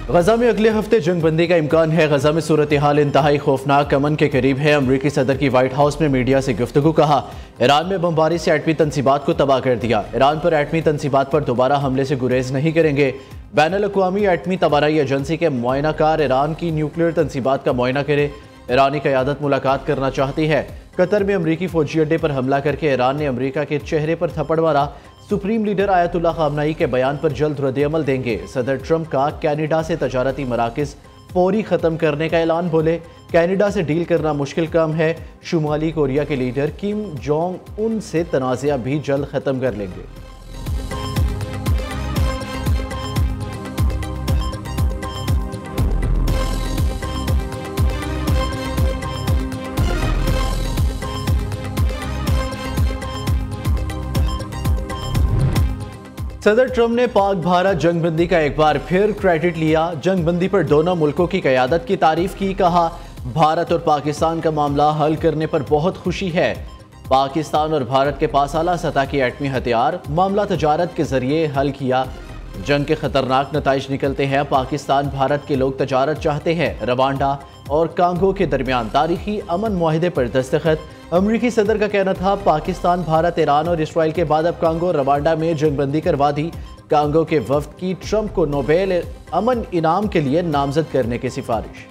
गजा में अगले हफ्ते जंगबंदी का इम्कान है। गजा में सूरत हाल इंतहाई खौफनाक अमन के करीब है। अमरीकी सदर की व्हाइट हाउस में मीडिया से गुफ्तगू। कहा, ईरान में बमबारी से एटमी तनसीबात को तबाह कर दिया। ईरान पर एटमी तनसीबात पर दोबारा हमले से गुरेज नहीं करेंगे। बैनुल-अक़वामी एटमी तबाराई एजेंसी के मुआयनाकार ईरान की न्यूक्लियर तनसीबात का मुआयना करे। ईरानी क़यादत मुलाकात करना चाहती है। कतर में अमरीकी फौजी अड्डे पर हमला करके ईरान ने अमरीका के चेहरे पर थप्पड़ मारा। सुप्रीम लीडर आयतुल्लाह ख़ामनेई के बयान पर जल्द रद्द-ए-अमल देंगे। सदर ट्रंप का कैनेडा से तजारती मराकज़ फौरी ख़त्म करने का ऐलान। बोले, कैनेडा से डील करना मुश्किल काम है। शुमाली कोरिया के लीडर किम जोंग उन से तनाज़ा भी जल्द ख़त्म कर लेंगे। सदर ट्रंप ने पाक भारत जंगबंदी का एक बार फिर क्रेडिट लिया। जंगबंदी पर दोनों मुल्कों की क़यादत की तारीफ की। कहा, भारत और पाकिस्तान का मामला हल करने पर बहुत खुशी है। पाकिस्तान और भारत के पास आला सतह की एटमी हथियार, मामला तजारत के जरिए हल किया। जंग के खतरनाक नताइज निकलते हैं। पाकिस्तान भारत के लोग तजारत चाहते हैं। रवांडा और कांगो के दरमियान तारीखी अमन मुआहदे पर दस्तखत। अमरीकी सदर का कहना था, पाकिस्तान, भारत, ईरान और इसराइल के बाद अब कांगो और रवांडा में जंगबंदी करवा दी। कांगो के वफ्द की ट्रंप को नोबेल अमन इनाम के लिए नामजद करने की सिफारिश।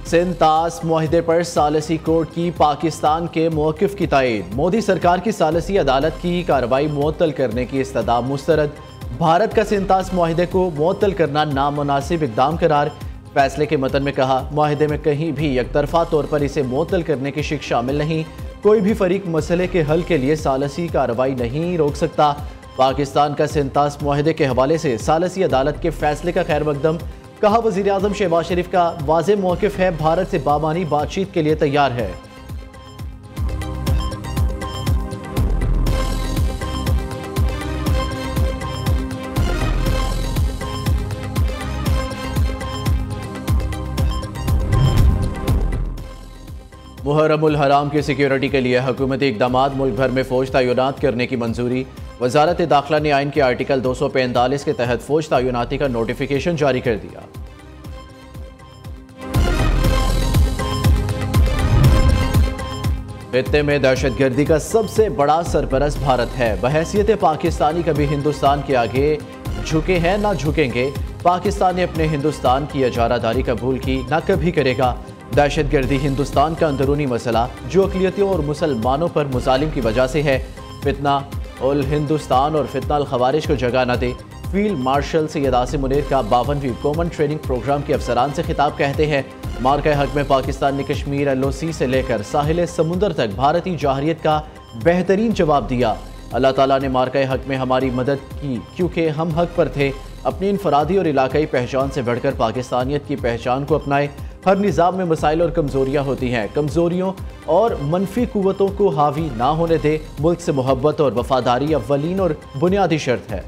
सिंतास मुआहदे पर सालसी कोर्ट की पाकिस्तान के मौक़िफ़ की तायीद। मोदी सरकार की सालसी अदालत की कार्रवाई मुअत्तल करने की इस्तदा मुस्तरद। भारत का सिंतास मुआहदे को मुअत्तल करना नामुनासिब इक़दाम करार। फैसले के मतन में कहा, मुआहदे में कहीं भी एकतरफा तौर पर इसे मुअत्तल करने की शिक शामिल नहीं। कोई भी फरीक मसले के हल के लिए सालसी कार्रवाई नहीं रोक सकता। पाकिस्तान का सिंतास मुआहदे के हवाले से सालसी अदालत के फैसले का खैर मकदम। कहा, वज़ीर आज़म शहबाज शरीफ का वाज़ेह मौक़िफ़ है, भारत से बामानी बातचीत के लिए तैयार है। मुहर्रमुल हराम की सिक्योरिटी के लिए हुकूमती इक़दामात। मुल्क भर में फ़ौज तैनात करने की मंजूरी। वज़ारत दाखिला ने आइन के आर्टिकल 245 के तहत फ़ौज तैनाती का नोटिफिकेशन जारी कर दिया। खित्ते में दहशतगर्दी का सबसे बड़ा सरपरस्त भारत है। बहैसियत पाकिस्तानी कभी हिंदुस्तान के आगे झुके हैं ना झुकेंगे। पाकिस्तान ने अपने हिंदुस्तान की इजारादारी कबूल की, ना कभी करेगा। दहशतगर्दी हिंदुस्तान का अंदरूनी मसला जो अक़लियतियों और मुसलमानों पर मुजालिम की वजह से है। फितना उल हिंदुस्तान और फितना अल खवारिज को जगह न दे। फील्ड मार्शल सैयद आसिम मुनीर का 52वीं कॉमन ट्रेनिंग प्रोग्राम के अफसरान से खिताब। कहते हैं, मार्का हक में पाकिस्तान ने कश्मीर LOC से लेकर साहिल समुंदर तक भारतीय जाहरियत का बेहतरीन जवाब दिया। अल्लाह ताला ने मार्का हक में हमारी मदद की क्योंकि हम हक पर थे। अपनी इनफरादी और इलाकाई पहचान से बढ़कर पाकिस्तानियत की पहचान को अपनाए। हर निज़ाम में मसाइल और कमज़ोरियाँ होती हैं। कमज़ोरियों और मनफी कुव्वतों को हावी ना होने दे। मुल्क से मोहब्बत और वफादारी अव्वलीन और बुनियादी शर्त है।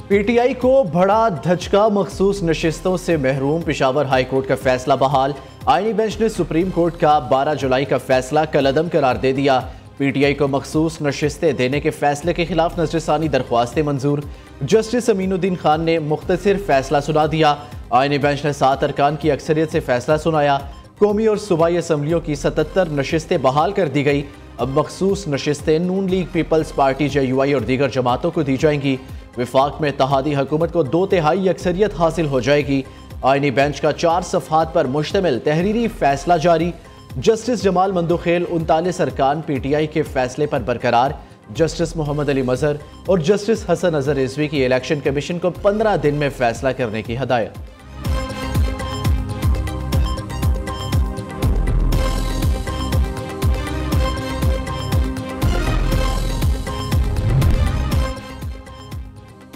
PTI को बड़ा धचका। मखसूस नशिस्तों से महरूम। पेशावर हाई कोर्ट का फैसला बहाल। आईनी बेंच ने सुप्रीम कोर्ट का 12 जुलाई का फैसला कलअदम करार दे दिया। PTI को मखसूस नशिस्तें देने के फैसले के खिलाफ नजरसानी दरख्वास्तें मंजूर। जस्टिस अमीनुद्दीन खान ने मुख्तसर फैसला सुना दिया। आईनी बेंच ने 7 अरकान की अक्सरियत से फैसला सुनाया। कौमी और सूबाई असम्बलियों की 77 नशिस्तें बहाल कर दी गई। अब मखसूस नशिस्तें नून लीग, पीपल्स पार्टी, JUI और दीगर जमातों को दी जाएंगी। विफाक में इत्तेहादी हुकूमत को 2/3 अक्सरियत हासिल हो जाएगी। आईनी बेंच का 4 सफ़हात पर मुश्तमिल तहरीरी फैसला जारी। जस्टिस जमाल मंदोखेल 39 अरकान PTI के फैसले पर बरकरार। जस्टिस मोहम्मद अली मजहर और जस्टिस हसन अजहर रिजवी की इलेक्शन कमीशन को 15 दिन में फैसला करने की हदायत।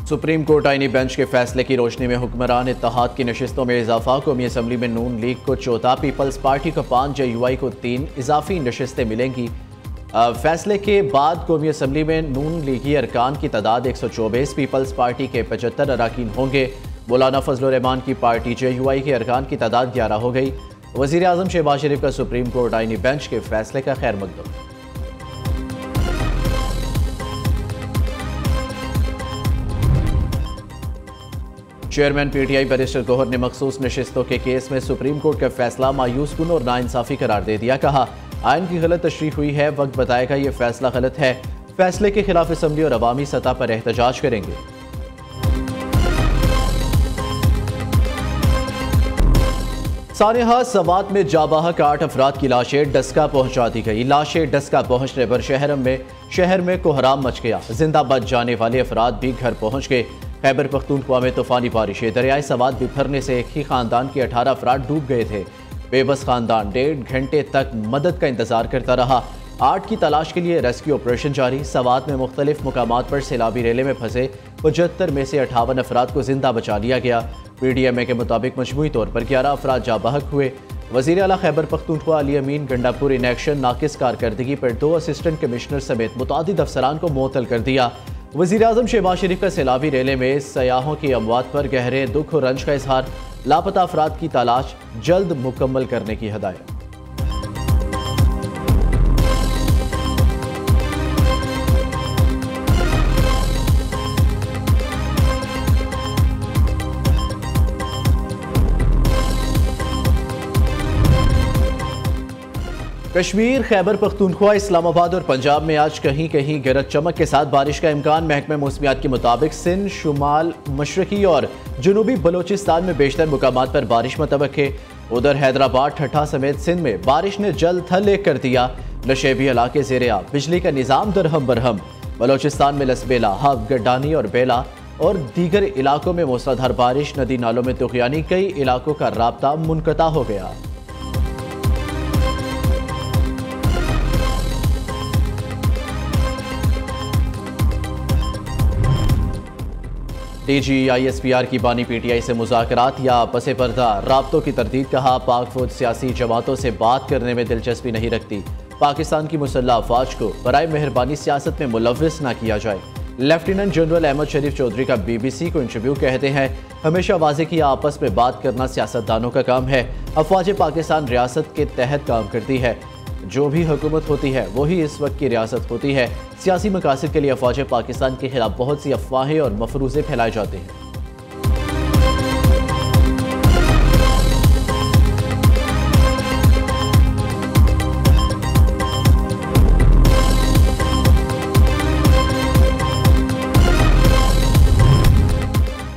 सुप्रीम कोर्ट आईनी बेंच के फैसले की रोशनी में हुक्मरान इत्तेहाद की नशिस्तों में इजाफा। कौमी असम्बली में नून लीग को 14, पीपल्स पार्टी को 5, JUI को 3 इजाफी नशिस्तें मिलेंगी। फैसले के बाद कौमी असम्बली में नून लीगी अरकान की तादाद 124, पीपल्स पार्टी के 75 अरकान होंगे। मौलाना फजलुर रहमान की पार्टी JUI के अरकान की तादाद 11 हो गई। वज़ीर आज़म शहबाज शरीफ का सुप्रीम कोर्ट आईनी बेंच के फैसले का खैर मकदम। चेयरमैन PTI बैरिस्टर गौहर ने मखसूस नशिस्तों के केस में सुप्रीम कोर्ट का फैसला मायूस कुन और नाइंसाफी करार दे दिया। कहा, आइन की गलत तशरीह हुई है, वक्त बताएगा ये फैसला गलत है। फैसले के खिलाफ असम्बली और अवामी सतह पर एहतजाज करेंगे। सानेहा सवात में जाबाहक 8 अफराद की लाशें डस्का पहुंचा दी गई। लाशें डस्का पहुंचने पर शहर में कोहराम मच गया। जिंदा बच जाने वाले अफराद भी घर पहुंच गए। खैबर पख्तूनख्वा में तूफानी बारिशें, दरियाए सवात बिखरने से एक ही खानदान के 18 अफराद डूब गए थे। बेबस खानदान 1.5 घंटे तक मदद का इंतजार करता रहा। 8 की तलाश के लिए रेस्क्यू ऑपरेशन जारी। सवात में मुख्तलिफ मुकामात पर सैलाबी रेले में फंसे 75 में से 58 अफराद को जिंदा बचा लिया गया। PDMA के मुताबिक मजमूई तौर पर 11 अफराद जाबहक हुए। वज़ीर आला खैबर पख्तूनख्वा अली अमीन गंडापुर इन एक्शन नाकिस कारकर्दगी पर 2 असिस्टेंट कमिश्नर समेत मुतादिद अफसरान को मुअत्तल कर दिया। वज़ीर आज़म शहबाज शरीफ का सैलाबी रेले में सयाहों की अमवात पर गहरे दुख और रंज का इजहार। लापता अफराद की तलाश जल्द मुकम्मल करने की हदायत। कश्मीर, खैबर पख्तूनख्वा, इस्लामाबाद और पंजाब में आज कहीं कहीं गरज चमक के साथ बारिश का इम्कान। महकमे मौसमियात के मुताबिक सिंध, शुमाल मशरकी और जनूबी बलोचिस्तान में बेशतर मुकामात पर बारिश मतवक्के। उधर हैदराबाद, ठट्ठा समेत सिंध में बारिश ने जल थल एक कर दिया। नशेबी इलाके ज़ेरे-आब, बिजली का निज़ाम दरहम बरहम। बलोचिस्तान में लसबेला, हब, गड्डानी और बेला और दीगर इलाकों में मूसलाधार बारिश। नदी नालों में तुग़यानी, कई इलाकों का राब्ता मुनक़ता हो गया। DG ISPR की बानी PTI से मुज़ाकरात या पसे पर्दा राब्तों की तरदीद। कहा, पाक फौज सियासी जमातों से बात करने में दिलचस्पी नहीं रखती। पाकिस्तान की मुसल्लह अफवाज को बराए मेहरबानी सियासत में मुलव्विस ना किया जाए। लेफ्टिनेंट जनरल अहमद शरीफ चौधरी का BBC को इंटरव्यू कहते हैं, हमेशा वाज़े किया आपस में बात करना सियासतदानों का काम है। अफवाज पाकिस्तान रियासत के तहत काम करती है। जो भी हुकूमत होती है वही इस वक्त की रियासत होती है। सियासी मकासद के लिए अफवाज पाकिस्तान के खिलाफ बहुत सी अफवाहें और मफरूज़े फैलाए जाते हैं।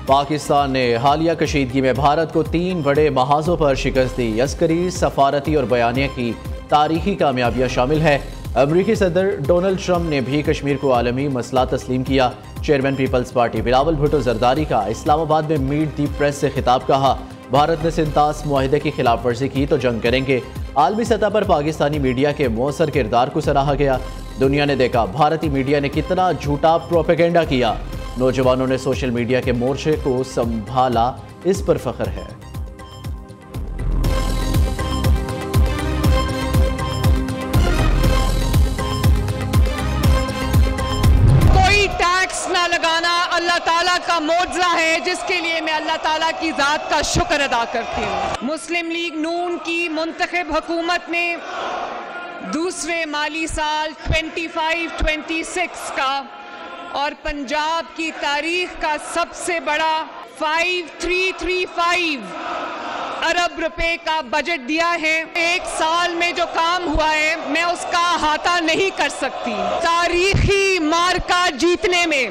पाकिस्तान ने हालिया कशीदगी में भारत को 3 बड़े महाजों पर शिकस्त दी। अस्करी, सफारती और बयानिया की तारीखी कामयाबियां शामिल है। अमरीकी सदर डोनाल्ड ट्रंप ने भी कश्मीर को आलमी मसला तस्लीम किया। चेयरमैन पीपल्स पार्टी बिलावल भुट्टो जरदारी का इस्लामाबाद में मीट दी प्रेस से खिताब। कहा, भारत ने सिंतास मुआहिदे की खिलाफ वर्जी की तो जंग करेंगे। आलमी सतह पर पाकिस्तानी मीडिया के मौसर किरदार को सराहा गया। दुनिया ने देखा भारतीय मीडिया ने कितना झूठा प्रोपेगेंडा किया। नौजवानों ने सोशल मीडिया के मोर्चे को संभाला, इस पर फख्र है। ना लगाना अल्लाह ताला का मौजज़ा है, जिसके लिए मैं अल्लाह ताला की ज़ात का शुक्र अदा करती हूँ। मुस्लिम लीग नून की मुंतखब हुकूमत ने दूसरे माली साल 25-26 का और पंजाब की तारीख का सबसे बड़ा 5335 अरब रुपए का बजट दिया है। एक साल में जो काम हुआ है मैं उसका अहाता नहीं कर सकती। तारीखी मार्का जीतने में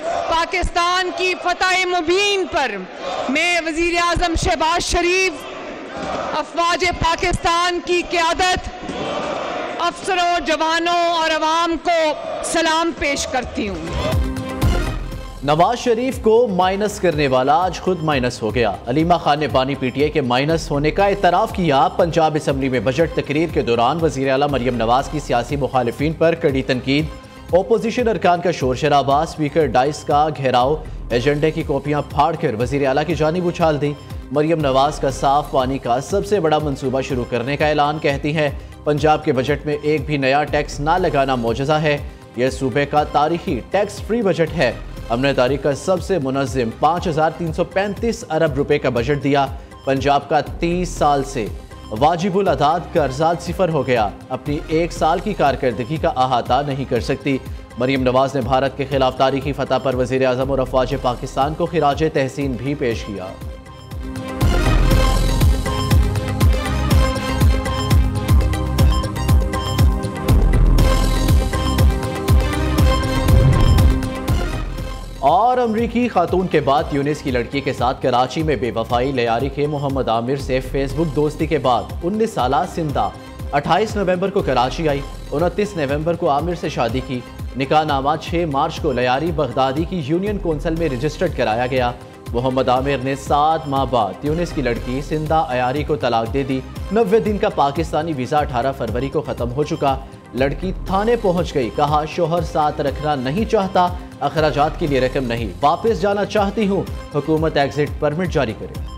पाकिस्तान की फतह मुबीन पर मैं वज़ीर आज़म शहबाज शरीफ, अफवाज पाकिस्तान की क़यादत, अफसरों, जवानों और अवाम को सलाम पेश करती हूँ। नवाज शरीफ को माइनस करने वाला आज खुद माइनस हो गया। अलीमा खान ने बानी PTI के माइनस होने का इतराफ़ किया। पंजाब असम्बली में बजट तकरीर के दौरान वज़ीर आला मरियम नवाज की सियासी मुखालिफिन पर कड़ी तनकीद। ओपोजिशन अरकान का शोर शराबा, स्पीकर डाइस का घेराव, एजेंडे की कॉपियां फाड़कर वज़ीर आला की जानिब उछाल दी। मरियम नवाज का साफ पानी का सबसे बड़ा मंसूबा शुरू करने का ऐलान। कहती हैं पंजाब के बजट में एक भी नया टैक्स ना लगाना मौजज़ा है। यह सूबे का तारीखी टैक्स फ्री बजट है। हमने तारीख का सबसे मुनज़्ज़म 5,335 अरब रुपए का बजट दिया। पंजाब का 30 साल से वाजिबुल अदाद कर्जात सिफर हो गया। अपनी एक साल की कारकर्दगी का अहाता नहीं कर सकती। मरीम नवाज ने भारत के खिलाफ तारीखी फतह पर वज़ीर आज़म और अफवाज पाकिस्तान को खिराज तहसीन भी पेश किया। और अमरीकी खातून के बाद यूनिस की लड़की के साथ कराची में बेवफाई लयारी के मोहम्मद आमिर से फेसबुक दोस्ती के बाद 19 साला सिंधा 28 नवंबर को कराची आई। 29 नवंबर को आमिर से शादी की। निकाहनामा 6 मार्च को लयारी बगदादी की यूनियन कौंसिल में रजिस्टर्ड कराया गया। मोहम्मद आमिर ने 7 माह बाद यूनिस की लड़की सिंधा अयारी को तलाक दे दी। 90 दिन का पाकिस्तानी वीज़ा 18 फरवरी को ख़त्म हो चुका। लड़की थाने पहुंच गई। कहा शोहर साथ रखना नहीं चाहता, अखराजात के लिए रकम नहीं, वापस जाना चाहती हूँ, हुकूमत एग्जिट परमिट जारी करे।